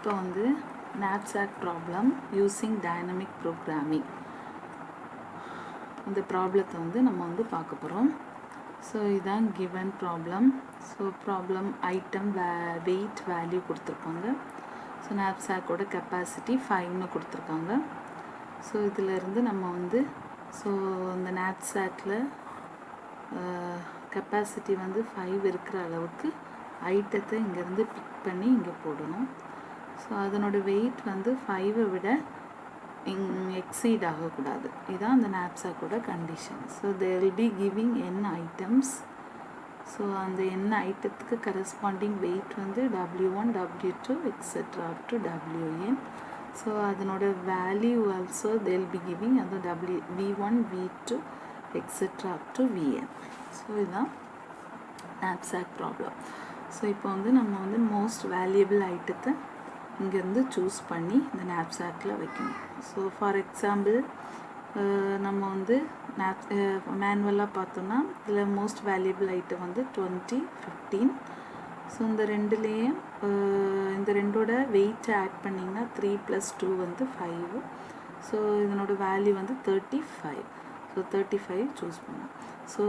இப்போ வந்து knapsack problem using dynamic programming இந்த ப்ராப்ளத்தை வந்து நம்ம வந்து பார்க்க போகிறோம். ஸோ இதுதான் given problem. So problem item weight value கொடுத்துருக்காங்க. ஸோ knapsackோட கெப்பாசிட்டி 5ன்னு கொடுத்துருக்காங்க. ஸோ இதிலிருந்து நம்ம வந்து இந்த knapsackல கெப்பாசிட்டி வந்து 5 இருக்கிற அளவுக்கு ஐட்டத்தை இங்கேருந்து பிக் பண்ணி இங்கே போடணும். ஸோ அதனோட வெயிட் வந்து 5 விட எக்ஸீட் ஆகக்கூடாது. இதுதான் அந்த knapsackோட condition. So they will be giving n items. So அந்த n ஐட்டத்துக்கு கரஸ்பாண்டிங் வெயிட் வந்து W1, W2 etcetera up to WN. So அதனோட value also they will be giving அந்த V1, V2 etcetera up to VN. So இதுதான் knapsack problem. So இப்போ வந்து நம்ம வந்து மோஸ்ட் வேல்யூபிள் ஐட்டத்தை இங்கேருந்து சூஸ் பண்ணி இந்த knapsackல வைக்கணும். ஸோ ஃபார் எக்ஸாம்பிள் நம்ம வந்து மேனுவலாக பார்த்தோன்னா இதில் மோஸ்ட் வேல்யூபிள் ஐட்டம் வந்து 20, 15. ஸோ இந்த ரெண்டுலேயும் இந்த ரெண்டோட வெயிட்டை ஆட் பண்ணிங்கன்னா 3 + 2 வந்து 5. ஸோ இதனோட வேல்யூ வந்து 35. ஸோ 35 சூஸ் பண்ணணும். ஸோ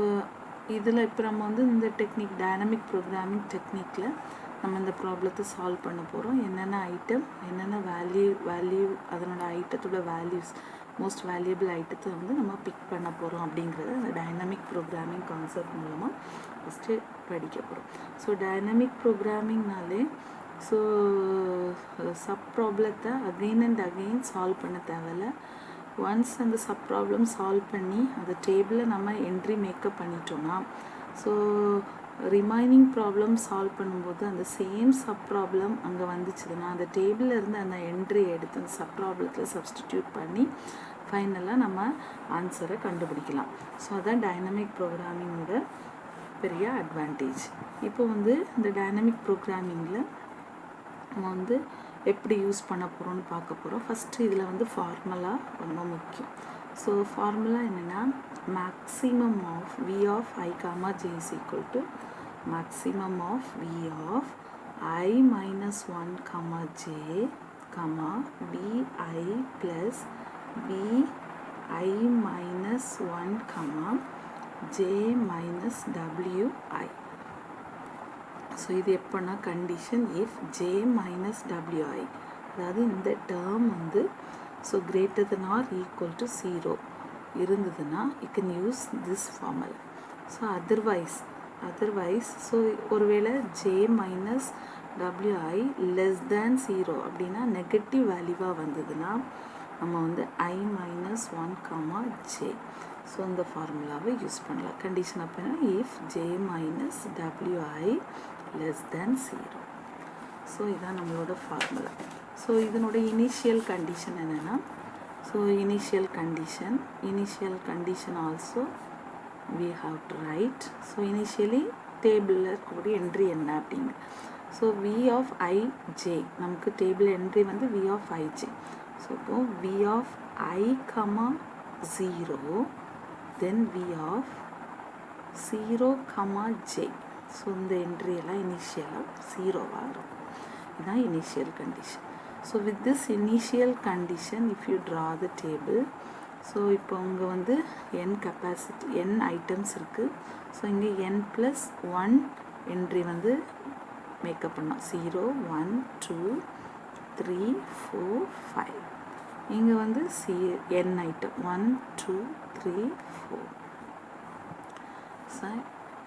இதில் இப்போ நம்ம வந்து இந்த டெக்னிக் டைனமிக் ப்ரோக்ராமிங் டெக்னிக்கில் நம்ம இந்த ப்ராப்ளத்தை சால்வ் பண்ண போகிறோம். என்னென்ன ஐட்டம், என்னென்ன வேல்யூ அதனோட ஐட்டத்தோட வேல்யூஸ், மோஸ்ட் வேல்யூபிள் ஐட்டத்தை வந்து நம்ம பிக் பண்ண போகிறோம் அப்படிங்கிறத இந்த டைனமிக் ப்ரோக்ராமிங் கான்செப்ட் மூலமாக ஃபஸ்ட்டு படிக்க போகிறோம். ஸோ டைனமிக் ப்ரோக்ராமிங்னாலே ஸோ சப் ப்ராப்ளத்தை அகெயின் அண்ட் அகெயின் சால்வ் பண்ண தேவையில்ல. ஒன்ஸ் அந்த சப் ப்ராப்ளம் சால்வ் பண்ணி அந்த டேபிளை நம்ம என்ட்ரி மேக்கப் பண்ணிட்டோம்னா ஸோ ரிமைனிங் ப்ராப்ளம் சால்வ் பண்ணும்போது அந்த சேம் சப் ப்ராப்ளம் அங்கே வந்துச்சுதுன்னா அந்த டேபிளில் இருந்து அந்த என்ட்ரி எடுத்து அந்த சப் ப்ராப்ளத்தில் சப்ஸ்டிடியூட் பண்ணி ஃபைனலாக நம்ம ஆன்சரை கண்டுபிடிக்கலாம். ஸோ அதான் டைனமிக் ப்ரோக்ராமிங்கோட பெரிய அட்வான்டேஜ். இப்போ வந்து இந்த டைனமிக் ப்ரோக்ராமிங்கில் நம்ம வந்து எப்படி யூஸ் பண்ண போகிறோம்னு பார்க்க போகிறோம். ஃபஸ்ட்டு இதில் வந்து ஃபார்முலா ரொம்ப முக்கியம். ஸோ ஃபார்முலா என்னென்னா maximum of v of I comma j is equal to maximum of v of I minus 1 comma j comma vi plus vi minus 1 comma j minus wi. So இது எப்போனா condition if j minus wi, அதாவது இந்த term வந்து so greater than or equal to 0 இருந்ததுன்னா you can use this formula. So otherwise so ஒருவேளை j minus wi less than 0 அப்படின்னா negative வேல்யூவாக வந்ததுன்னா நம்ம வந்து I minus 1 comma j. So இந்த ஃபார்முலாவை யூஸ் பண்ணலாம். கண்டிஷன் அப்படின்னா if j minus wi less than 0. So இதான் நம்மளோட ஃபார்முலா. ஸோ இதனோட இனிஷியல் கண்டிஷன் என்னென்னா so initial condition also we have to write. So initially டேபிளில் இருக்கக்கூடிய என்ட்ரி என்ன அப்படிங்க. ஸோ v of ij நமக்கு டேபிள் என்ட்ரி வந்து v of ij. ஸோ இப்போ v of I comma 0 then v of 0 comma j. So இந்த entry எல்லாம் இனிஷியலாக 0வாக இருக்கும். இதுதான் initial condition. So with this initial condition if you draw the table so இப்போ இங்கே வந்து n கெப்பாசிட்டி n ஐட்டம்ஸ் இருக்குது. ஸோ இங்கே n + 1 என்ட்ரி வந்து மேக்கப் பண்ணோம். 0, 1, 2, 3, 4, 5. இங்கே வந்து n ஐட்டம் 1, 2, 3, 4.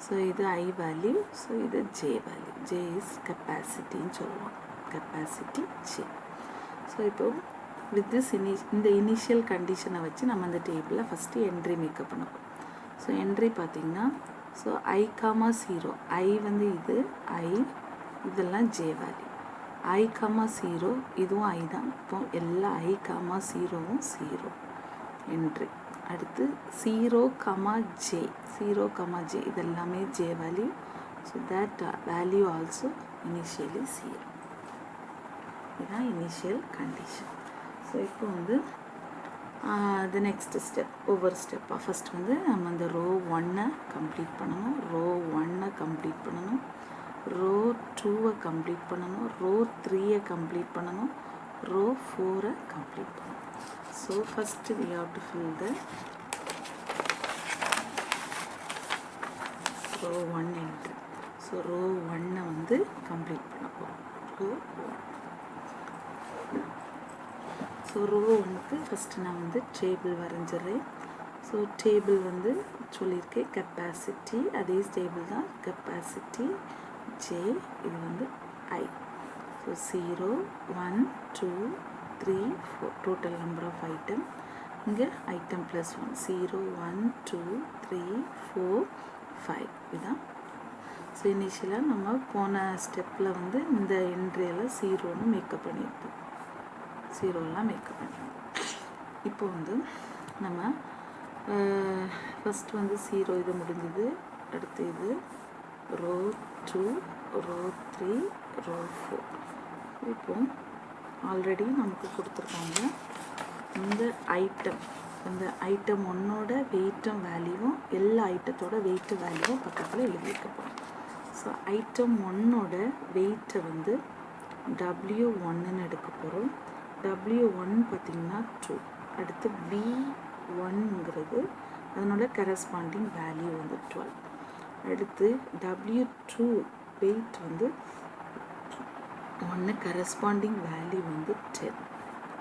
ஸோ இது I வேல்யூ, ஸோ இது j வேல்யூ. j இஸ் கெப்பாசிட்டின்னு சொல்லுவோம், கெப்பாசிட்டி j. ஸோ இப்போ வித் திஸ் இந்த இனிஷியல் கண்டிஷனை வச்சு நம்ம அந்த டேபிளில் ஃபஸ்ட்டு என்ட்ரி மேக்கப் பண்ணப்போம். ஸோ என்ட்ரி பார்த்திங்கன்னா ஸோ I comma 0 I வந்து இது I, இதெல்லாம் j வேல்யூ. I comma 0 இதுவும் I தான். இப்போ எல்லா I comma 0வும் 0 என்ட்ரி. அடுத்து 0 comma j இதெல்லாமே j value. So that value also initially 0. இதுதான் இனிஷியல் கண்டிஷன். ஸோ இப்போ வந்து the next step ஒவ்வொரு ஸ்டெப்பாக ஃபஸ்ட் வந்து நம்ம அந்த ரோ 1 கம்ப்ளீட் பண்ணணும். ரோ 2 கம்ப்ளீட் பண்ணணும், ரோ 3 கம்ப்ளீட் பண்ணணும், ரோ 4 கம்ப்ளீட் பண்ணணும். So first we have to fill the row 1 entry. So row 1 வந்து கம்ப்ளீட் பண்ண போகிறோம். ரோ 1. ஸோ ரோ 1க்கு ஃபஸ்ட்டு நான் வந்து டேபிள் வரைஞ்சிட்றேன். ஸோ டேபிள் வந்து சொல்லியிருக்கேன் கெப்பாசிட்டி, அதே டேபிள் தான் கெப்பாசிட்டி ஜே, இது வந்து I. So 0 1 2 3 4 total number of item. இங்கே ஐட்டம் ப்ளஸ் 1 0 1 2 3 4 5 இதுதான். ஸோ இனிஷியலாக நம்ம போன ஸ்டெப்பில் வந்து இந்த என்ட்ரியெல்லாம் 0ன்னு மேக்கப் பண்ணியிருக்கோம், 0எல்லாம் மேக்கப் பண்ணியிருக்கோம். இப்போ வந்து நம்ம ஃபஸ்ட் வந்து 0 இது முடிஞ்சது. அடுத்து இது ரோ 2 ரோ 3 ரோ 4. இப்போ ஆல்ரெடி நமக்கு கொடுத்துருக்காங்க இந்த ஐட்டம், இந்த ஐட்டம் 1ஓட வெயிட்டும் வேல்யூவும் எல்லா ஐட்டத்தோட வெயிட்டு வேல்யூவும் பக்கத்தில் எழுதி வைக்கப்படும். ஸோ ஐட்டம் 1ஓட வெயிட்டை வந்து W1ன்னு எடுக்க போகிறோம். W1 பார்த்திங்கன்னா 2. அடுத்து V1ங்கிறது அதனோட கரஸ்பாண்டிங் வேல்யூ வந்து 12. அடுத்து W2 வெயிட் வந்து 1 கரஸ்பாண்டிங் வேல்யூ வந்து 10.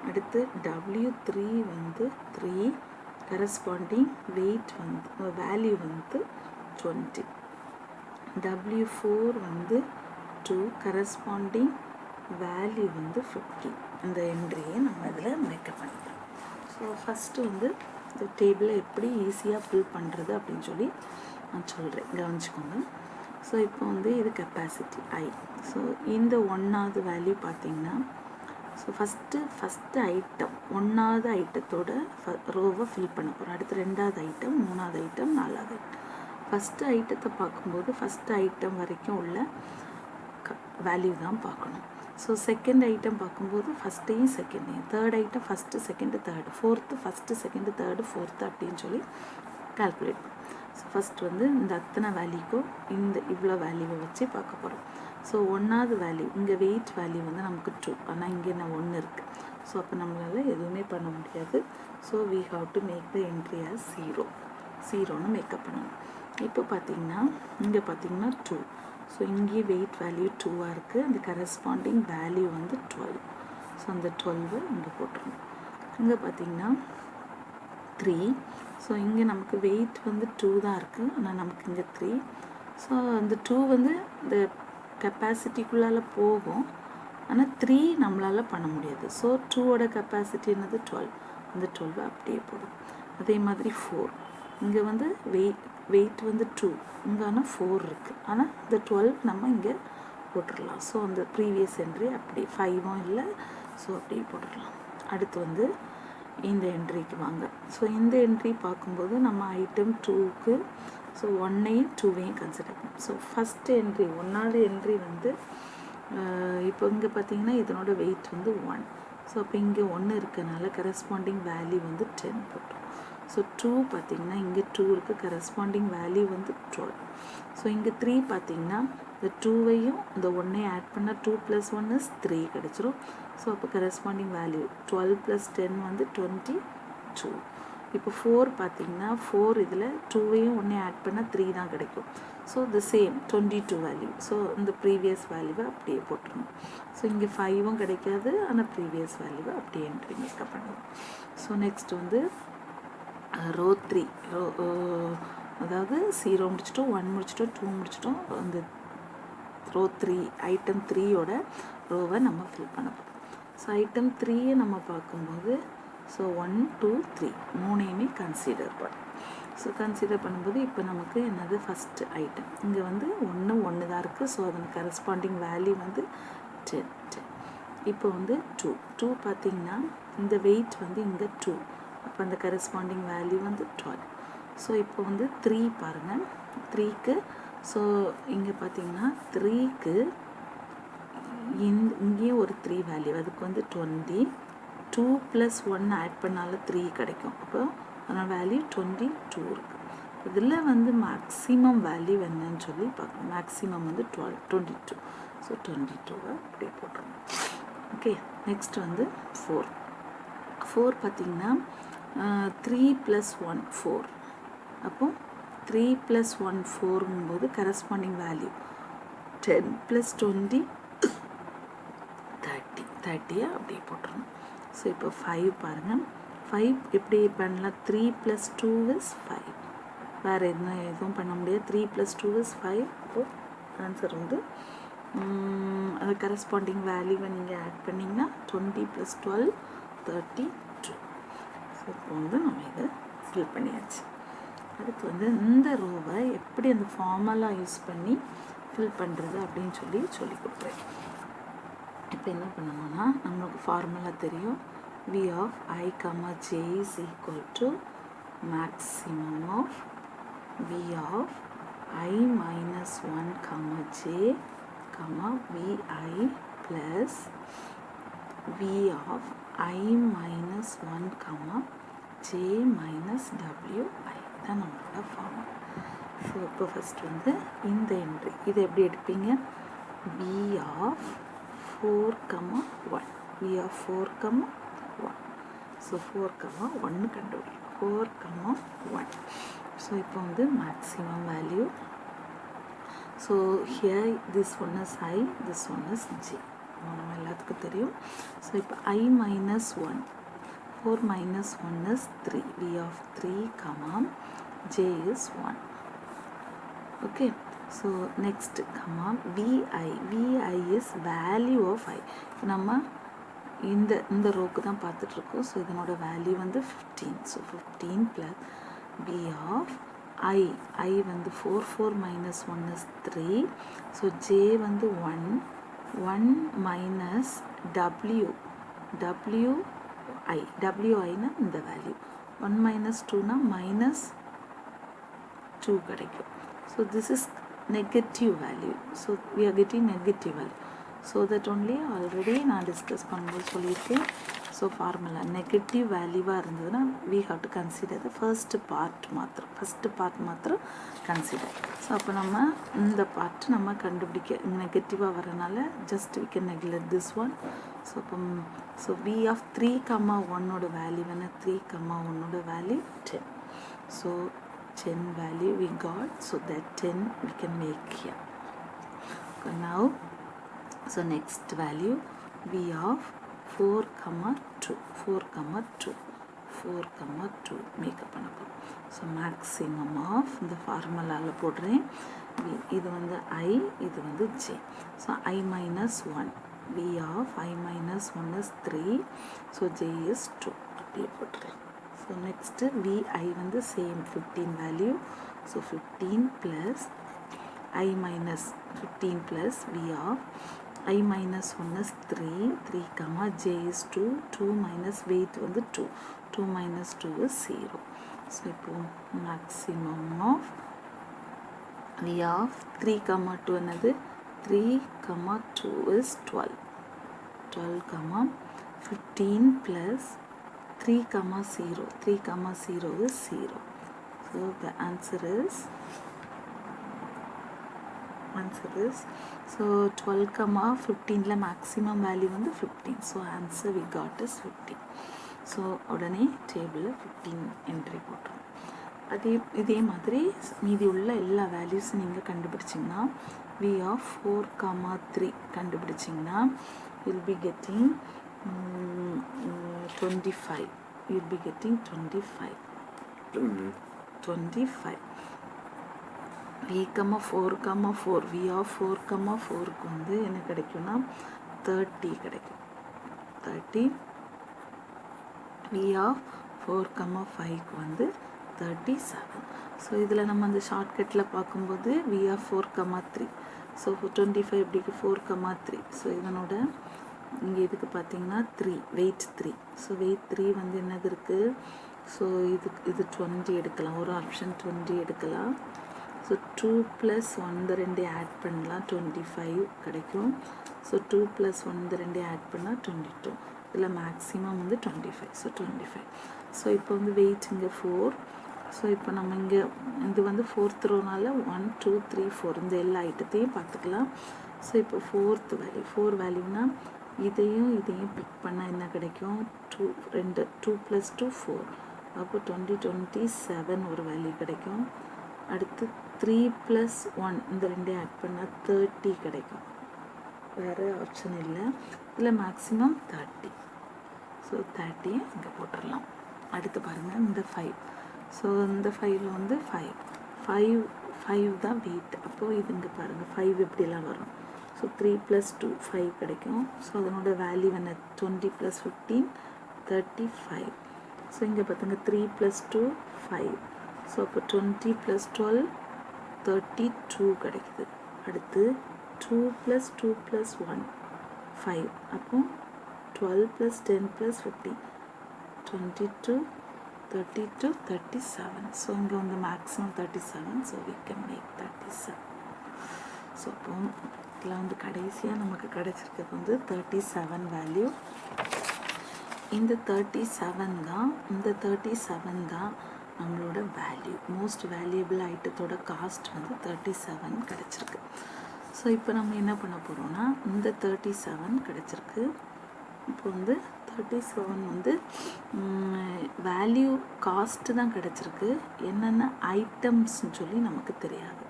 அடுத்து W3 வந்து 3 கரஸ்பாண்டிங் வெயிட் வந்து வேல்யூ வந்து 20. W4 வந்து 2 கரஸ்பாண்டிங் வேல்யூ வந்து 50. இந்த என்ட்ரியை நம்ம இதில் மேக்கப் பண்ணிக்கலாம். ஸோ ஃபஸ்ட்டு வந்து இந்த டேபிளை எப்படி ஈஸியாக ஃபில் பண்ணுறது அப்படின்னு சொல்லி நான் சொல்கிறேன், கவனிச்சுக்கோங்க. ஸோ இப்போ வந்து இது கெப்பாசிட்டி ஐ. ஸோ இந்த 1வது வேல்யூ பார்த்திங்கன்னா, ஸோ ஃபஸ்ட்டு ஐட்டம் 1வது ஐட்டத்தோட ரோவை ஃபில் பண்ண போகிறோம். அடுத்து 2வது ஐட்டம், 3வது ஐட்டம், 4வது ஐட்டம். ஃபஸ்ட்டு ஐட்டத்தை பார்க்கும்போது ஃபஸ்ட்டு ஐட்டம் வரைக்கும் உள்ள வேல்யூ தான் பார்க்கணும். ஸோ செகண்ட் ஐட்டம் பார்க்கும்போது ஃபஸ்ட்டையும் செகண்டையும், third item first second third, fourth first second third fourth அப்படின்னு சொல்லி கால்குலேட் பண்ணும். ஸோ ஃபஸ்ட் வந்து இந்த அத்தனை வேல்யூக்கும் இந்த இவ்வளோ வேல்யூவை வச்சு பார்க்க போகிறோம். ஸோ 1வது வேல்யூ இங்கே வெயிட் வேல்யூ வந்து நமக்கு 2, ஆனால் இங்கே என்ன 1 இருக்குது. ஸோ அப்போ நம்மளால் எதுவுமே பண்ண முடியாது. So we have to make the entry as 0ன்னு மேக்கப் பண்ணணும். இப்போ பார்த்திங்கன்னா இங்கே பார்த்திங்கன்னா 2. ஸோ இங்கே வெயிட் வேல்யூ 2ஆக இருக்குது, அந்த கரஸ்பாண்டிங் வேல்யூ வந்து 12. ஸோ அந்த 12 இங்கே போட்டுருணும். இங்கே பார்த்திங்கன்னா 3. ஸோ இங்கே நமக்கு வெயிட் வந்து 2 தான் இருக்குது, ஆனால் நமக்கு இங்கே 3. ஸோ அந்த 2 வந்து இந்த கெப்பாசிட்டிக்குள்ளால் போகும், ஆனால் 3 நம்மளால் பண்ண முடியாது. ஸோ 2ஓட கெப்பாசிட்டி என்னது 12, அந்த 12 அப்படியே போடும். அதே மாதிரி 4. இங்கே வந்து வெயிட் வந்து 2, இங்கே ஆனால் 4 இருக்குது, ஆனால் இந்த 12 நம்ம இங்கே போட்டுடலாம். ஸோ அந்த ப்ரீவியஸ் என்ட்ரி அப்படி 5ம் இல்லை, ஸோ அப்படியே போட்டுடலாம். அடுத்து வந்து இந்த என்ட்ரிக்கு வாங்க. ஸோ இந்த என்ட்ரி பார்க்கும்போது நம்ம ஐட்டம் 2க்கு ஸோ 1ஐயும் 2ஐயும் கன்சிடர் பண்ணணும். ஸோ ஃபஸ்ட்டு என்ட்ரி 1வது என்ட்ரி வந்து இப்போ இங்கே பார்த்தீங்கன்னா இதனோட வெயிட் வந்து 1. ஸோ அப்போ இங்கே 1 இருக்கனால கரஸ்பாண்டிங் வேல்யூ வந்து 10 போட்டோம். ஸோ 2 பார்த்திங்கன்னா இங்கே 2 இருக்குது, கரஸ்பாண்டிங் வேல்யூ வந்து 12. ஸோ இங்கே 3 பார்த்திங்கன்னா இந்த 2ஐயும் இந்த 1ஐயும் ஆட் பண்ணால் 2 + 1 is 3 கிடச்சிரும். ஸோ அப்போ கரஸ்பாண்டிங் வேல்யூ 12 + 10 வந்து 22. இப்போ 4 பார்த்திங்கன்னா 4 இதில் 2ஐயும் 1ஐயும் ஆட் பண்ணால் 3 தான் கிடைக்கும். So the same 22 value. So இந்த ப்ரீவியஸ் வேல்யூவை அப்படியே போட்டுருணும். ஸோ இங்கே 5ம் கிடைக்காது, ஆனால் ப்ரீவியஸ் வேல்யூவை அப்படியே என்ட்ரி மேக்கப் பண்ணுவோம். ஸோ நெக்ஸ்ட் வந்து ரோ 3, அதாவது 0 முடிச்சிட்டோம், 1 முடிச்சிட்டோம், 2 முடிச்சிட்டோம். அந்த ரோ 3 ஐட்டம் 3ஓட ரோவை நம்ம ஃபில் பண்ண போகிறோம். ஸோ ஐட்டம் 3யை நம்ம பார்க்கும்போது ஸோ 1 2 3 3ஐயுமே கன்சிடர் பண்ணும். ஸோ கன்சிடர் பண்ணும்போது இப்போ நமக்கு என்னது ஃபஸ்ட்டு ஐட்டம் இங்கே வந்து 1 தான் இருக்குது. ஸோ அதன் கரஸ்பாண்டிங் வேல்யூ வந்து 10. இப்போ வந்து 2 பார்த்திங்கன்னா இந்த வெயிட் வந்து இங்கே 2, அப்போ அந்த கரஸ்பாண்டிங் வேல்யூ வந்து 12. ஸோ இப்போ வந்து 3 பாருங்கள், 3க்கு ஸோ இங்கே பார்த்தீங்கன்னா 3க்கு இங்கேயும் ஒரு 3 வேல்யூ, அதுக்கு வந்து 20. 2 + 1 ஆட் பண்ணாலும் 3 கிடைக்கும். அப்போ அதனால் வேல்யூ 22 இருக்குது. இதில் வந்து மேக்ஸிமம் வேல்யூ என்னன்னு சொல்லி பார்க்கணும். மேக்ஸிமம் வந்து 22. ஸோ 22 அப்படியே போட்டுருங்க. ஓகே, நெக்ஸ்ட் வந்து 4 பார்த்திங்கன்னா 3 + 1 4. அப்போ 3 + 1 4ங்கும்போது கரஸ்பாண்டிங் வேல்யூ 10 + 20 30 அப்படியே போட்டுருணும். ஸோ இப்போ 5 பாருங்கள். 5 எப்படி பண்ணலாம்? 3 + 2 is 5. வேறு எதுவும் பண்ண முடியாது. 3 + 2 is 5. அப்போது ஆன்சர் வந்து அது கரஸ்பாண்டிங் வேல்யூவை நீங்கள் ஆட் பண்ணிங்கன்னா 20 + 12 32. ஸோ இப்போ வந்து நம்ம இதை ஃபில் பண்ணியாச்சு. அடுத்து வந்து இந்த ரோவை எப்படி அந்த ஃபார்முலா யூஸ் பண்ணி ஃபில் பண்ணுறது அப்படின்னு சொல்லி கொடுக்குறேன். இப்போ என்ன பண்ணணும்னா, நம்மளுக்கு ஃபார்முலா தெரியும். V of I, j is equal to maximum of V of I minus 1, j, Vi plus V of I minus 1, j minus Wi. இதான் நம்மளோட ஃபார்முலா. ஸோ இப்போ ஃபஸ்ட் வந்து இந்த என்ட்ரி இதை எப்படி எடுப்பீங்க? V of 4, 1. V of 4, 1. So 4, 1 கண்டுபிடிக்கும். 4, 1. So இப்போ வந்து maximum value. So here this one is I, this one is J. நம்ம எல்லாத்துக்கும் தெரியும். ஸோ இப்போ I minus 1. 4 minus 1 is 3. V of 3, J is 1. Okay. So next, Vi is value of I. நம்ம இந்த ரோக்கு தான் பார்த்துட்ருக்கோம். ஸோ இதனோட வேல்யூ வந்து 15. So 15 plus V of I வந்து 4 minus 1 is 3. ஸோ J வந்து 1 minus Wi னா இந்த வேல்யூ. 1 minus 2னா minus 2 கிடைக்கும். So this is negative value. So we are getting negative value. So that only already நான் discuss பண்ணும்போது சொல்லியிருக்கேன். So formula negative வேல்யூவாக இருந்ததுன்னா we have to consider the first part மாத்திரம் consider. So அப்போ நம்ம இந்த பார்ட் நம்ம கண்டுபிடிக்க நெகட்டிவாக வரனால just we can neglect this one. So அப்போ V of 3, 1ஓட வேல்யூ என்ன? 3, 1ஓட value 10. So 10 value we got, so that 10 we can make here. Okay, now so next value V of 4, 2 make up பண்ணப்போம். So maximum of the formula போடுறேன். இது வந்து I, இது வந்து J. So I minus 1. V of I minus 1 is 3. So J is 2. அப்படியே போட்டுறேன். So next Vi வந்து same 15 value. So 15 plus I minus 15 plus V of I minus 1 is 3, J is 2 minus weight வந்து 2 minus 2 is 0. So இப்போ maximum of V of 3, 2 என்னது? 3, 2 is 12, 15 plus 3, 0. 3, 0 is 0. So the answer is so 12, 15 la maximum value வந்து 15. So answer we got is 15. So உடனே table 15 entry போட்டுரும். இதே மாதிரி மீதி உள்ள எல்லா வேல்யூஸும் நீங்கள் கண்டுபிடிச்சிங்கன்னா V of 4, 3 கண்டுபிடிச்சிங்கன்னா you'll be getting 25. You'll be getting 25. V, 4, 4. V of 4, 4க்கு வந்து என்ன கிடைக்கும்னா 30 கிடைக்கும். 30. V of 4, 5க்கு வந்து 37. ஸோ இதில் நம்ம அந்த ஷார்ட்கட்டில் பார்க்கும்போது V of 4, 3. ஸோ 25 எப்படிக்கு 4, 3. ஸோ இதனோட இங்கே இதுக்கு பார்த்தீங்கன்னா 3 வெயிட் 3. ஸோ வெயிட் 3 வந்து என்னது இருக்குது? ஸோ இது 20 எடுக்கலாம். ஒரு ஆப்ஷன் 20 எடுக்கலாம். ஸோ 2 + 1 இந்த 2 ஆட் பண்ணலாம் 25 கிடைக்கும். ஸோ 2 + 1 இந்த 2 ஆட் பண்ணால் 22. இதில் மேக்ஸிமம் வந்து 25. ஸோ 25. ஸோ இப்போ வந்து வெயிட் இங்கே 4. ஸோ இப்போ நம்ம இங்கே இது வந்து 4th ரோனால 1 2 3 4 இந்த எல்லா ஐட்டத்தையும் பார்த்துக்கலாம். ஸோ இப்போ 4th வேல்யூ 4 வேல்யூனா இதையும் பிக் பண்ணால் என்ன கிடைக்கும்? 2 + 2 4. அப்போ 27 ஒரு வேல்யூ கிடைக்கும். அடுத்து 3 + 1 இந்த ரெண்டையும் ஆட் பண்ணால் 30 கிடைக்கும். வேறு ஆப்ஷன் இல்லை, இதில் மேக்ஸிமம் 30. ஸோ 30 இங்கே போட்டுடலாம். அடுத்து பாருங்கள் இந்த 5. ஸோ இந்த 5ல் வந்து 5 தான் வெயிட். அப்போது இது இங்கே பாருங்கள் 5 எப்படிலாம் வரும். ஸோ 3 + 2 5 கிடைக்கும். ஸோ அதனோட வேல்யூ என்ன? 20 + 15 35. ஸோ இங்கே பார்த்துங்க 3 + 2 5. ஸோ அப்போ 20 + 12 32 கிடைக்குது. அடுத்து 2 + 2 + 1 5. அப்போ 12 + 10 + 15 22 32 37. ஸோ இங்கே வந்து maximum 37. So we can make 37. So அப்போ இதில் வந்து கடைசியாக நமக்கு கிடைச்சிருக்கிறது வந்து 37 வேல்யூ. இந்த 37 தான் நம்மளோட வேல்யூ. மோஸ்ட் வேல்யூபிள் ஐட்டத்தோட காஸ்ட் வந்து 37 கிடச்சிருக்கு. ஸோ இப்போ நம்ம என்ன பண்ண போகிறோம்னா இந்த 37 கிடச்சிருக்கு. இப்போ வந்து 37 வந்து வேல்யூ காஸ்ட்டு தான் கிடச்சிருக்கு. என்னென்ன ஐட்டம்ஸ்ன்னு சொல்லி நமக்கு தெரியாது.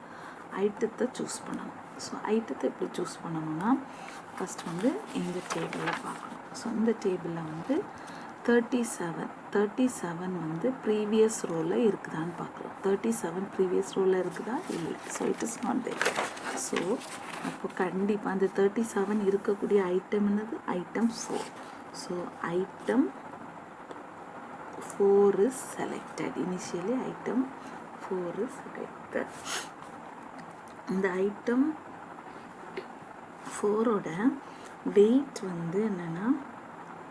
ஐட்டத்தை சூஸ் பண்ணணும். ஸோ ஐட்டத்தை எப்படி சூஸ் பண்ணணும்னா ஃபஸ்ட் வந்து இந்த டேபிளில் பார்க்கணும். ஸோ இந்த டேபிளில் வந்து 37 வந்து ப்ரீவியஸ் ரோவில் இருக்குதான்னு பார்க்கலாம். 37 ப்ரீவியஸ் ரோவில் இருக்குதா? இல்லை. So it is not there. So அப்போ கண்டிப்பாக அந்த 37 இருக்கக்கூடிய ஐட்டம் என்னது? Item 4. So item 4 is selected. Initially item 4 is selected. இந்த ஐட்டம் 4ஓட வெயிட் வந்து என்னென்னா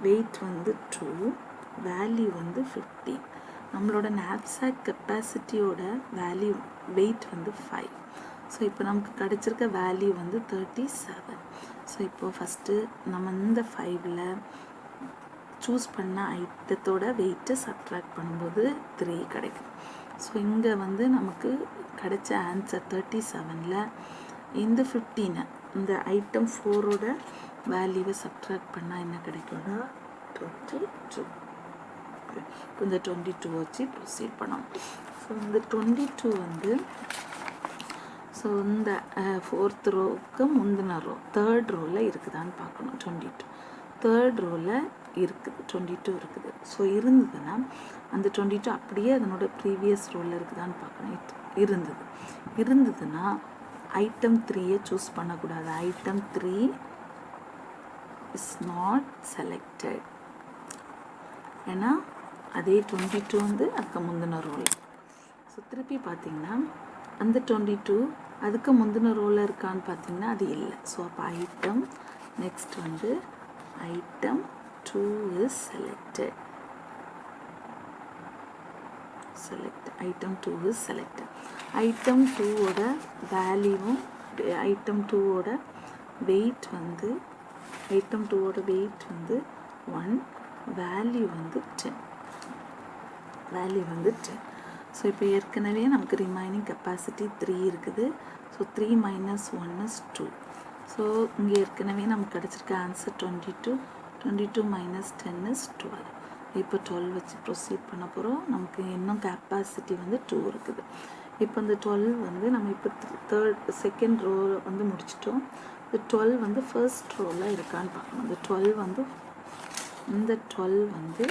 வெயிட் வந்து 2, வேல்யூ வந்து 15. நம்மளோட knapsack கெப்பாசிட்டியோட வேல்யூ வெயிட் வந்து 5. ஸோ இப்போ நமக்கு கிடச்சிருக்க வேல்யூ வந்து 37. ஸோ இப்போது ஃபஸ்ட்டு நம்ம இந்த 5ல் சூஸ் பண்ண ஐட்டத்தோட வெயிட்டை சப்ட்ராக்ட் பண்ணும்போது 3 கிடைக்கும். ஸோ இங்கே வந்து நமக்கு கிடைச்ச ஆன்சர் 37ல் இந்த 15 இந்த ஐட்டம் 4ஓட வேல்யூவை சப்ட்ராக்ட் பண்ணால் என்ன கிடைக்கும்னா 22. இப்போ இந்த 22 வச்சு ப்ரொசீட் பண்ணணும். ஸோ இந்த 22 வந்து ஸோ இந்த 4th ரோவுக்கு முந்தின ரோ 3rd ரோவில் இருக்குதான்னு பார்க்கணும். 22 3rd ரோவில் இருக்குது, 22 இருக்குது. ஸோ இருந்ததுன்னா அந்த 22 அப்படியே அதனோட ப்ரீவியஸ் ரோவில் இருக்குதான்னு பார்க்கணும். இருந்ததுன்னா ஐட்டம் 3யை சூஸ் பண்ணக்கூடாது. Item 3 is not selected. ஏன்னா அதே 22 வந்து அதுக்கு முந்தின ரோல். ஸோ திருப்பி பார்த்தீங்கன்னா அந்த 22 அதுக்கு முந்தின ரோலில் இருக்கான்னு பார்த்தீங்கன்னா அது இல்லை. ஸோ அப்போ ஐட்டம் நெக்ஸ்ட் வந்து item 2 is selected. Item 2 is selected. Item 2ஓட வேல்யூவும் ஐட்டம் 2ஓட வெயிட் வந்து ஐட்டம் 2ஓட வெயிட் வந்து 1, வேல்யூ வந்து 10. ஸோ இப்போ ஏற்கனவே நமக்கு ரிமைனிங் கெப்பாசிட்டி 3 இருக்குது. So 3 - 1 is 2. ஸோ இங்கே ஏற்கனவே நமக்கு கிடச்சிருக்க ஆன்சர் 22. 22 - 10 is 12. இப்போ 12 வச்சு ப்ரொசீட் பண்ண போகிறோம். நமக்கு இன்னும் கெப்பாசிட்டி வந்து 2 இருக்குது. இப்போ இந்த 12 வந்து நம்ம இப்போ செகண்ட் ரோ வந்து முடிச்சிட்டோம். இந்த 12 வந்து ஃபர்ஸ்ட் ரோவில் இருக்கான்னு பார்க்கணும். இந்த 12 வந்து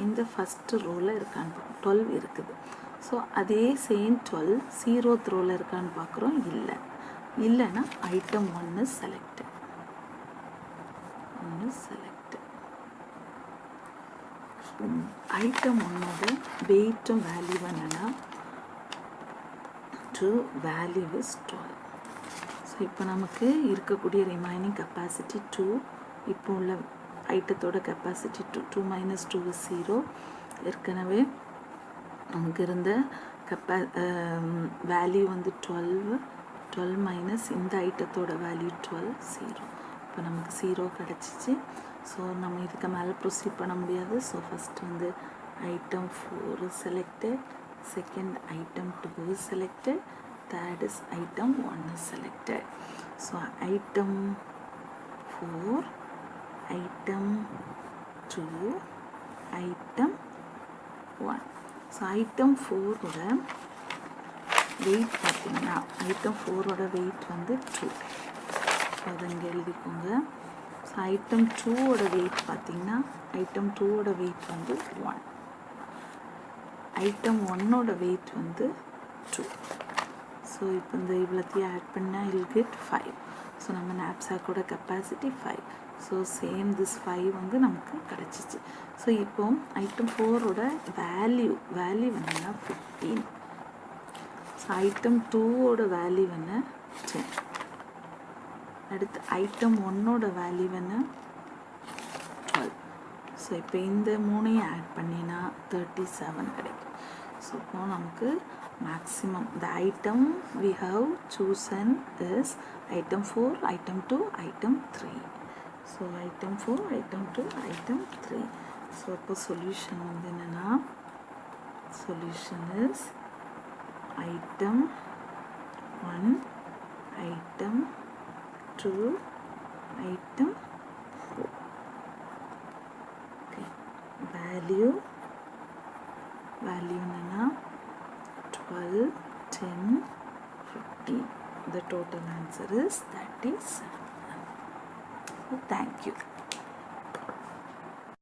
இந்த ஃபஸ்ட்டு ரோவில் இருக்கான்னு பார்க்கணும். 12 இருக்குது. ஸோ அதே சேம் 12 0th ரோவில் இருக்கான்னு பார்க்குறோம். இல்லைன்னா ஐட்டம் 1 is selected. ஐட்டம் 1ஓட வெயிட்டும் வேல்யூ என்னென்னா 2, வேல்யூ இஸ் 12. ஸோ இப்போ நமக்கு இருக்கக்கூடிய ரிமைனிங் கெப்பாசிட்டி 2. இப்போ உள்ள ஐட்டத்தோட கெப்பாசிட்டி 2 - 2 is 0. ஏற்கனவே நமக்கு இருந்த வேல்யூ வந்து 12 - இந்த ஐட்டத்தோட வேல்யூ 12 0. இப்போ நமக்கு 0 கிடச்சிச்சு. ஸோ நம்ம இதுக்கு மேலே ப்ரொசீட் பண்ண முடியாது. ஸோ ஃபஸ்ட்டு வந்து item 4 is selected. second item 2 is selected, third is item 1 is selected. So item 4, item 2, item 1. So item 4 ஓட வெயிட் பார்த்தீங்கன்னா item 4 ஓட வெயிட் வந்து 2. அதை இங்கே எழுதிக்கோங்க. ஸோ item 2 ஓட வெயிட் பார்த்தீங்கன்னா item 2 ஓட வெயிட் வந்து 1. item 1 ஓட வெயிட் வந்து 2. ஸோ இப்போ இந்த இவ்வளோத்தையும் ஆட் பண்ணால் இல் கெட் 5. ஸோ நம்ம knapsack-ஓட கெப்பாசிட்டி 5. ஸோ சேம் திஸ் 5 வந்து நமக்கு கிடச்சிச்சு. ஸோ இப்போ ஐட்டம் 4ஓட வேல்யூ என்னன்னா 15. ஸோ ஐட்டம் 2ஓட வேல்யூ என்ன 10. அடுத்து ஐட்டம் 1ஓட வேல்யூ என்ன 12. ஸோ இப்போ இந்த மூணையும் ஆட் பண்ணினா 37 கிடைக்கும். ஸோ இப்போ நமக்கு maximum the item we have chosen is item 4, item 2, item 3. So item 4, item 2, item 3. So இப்போ solution வந்து என்னன்னா solution is item 1, item 2, item 4. Okay. Value என்னன்னா 12, 10, 15. The total answer is 37. Thank you.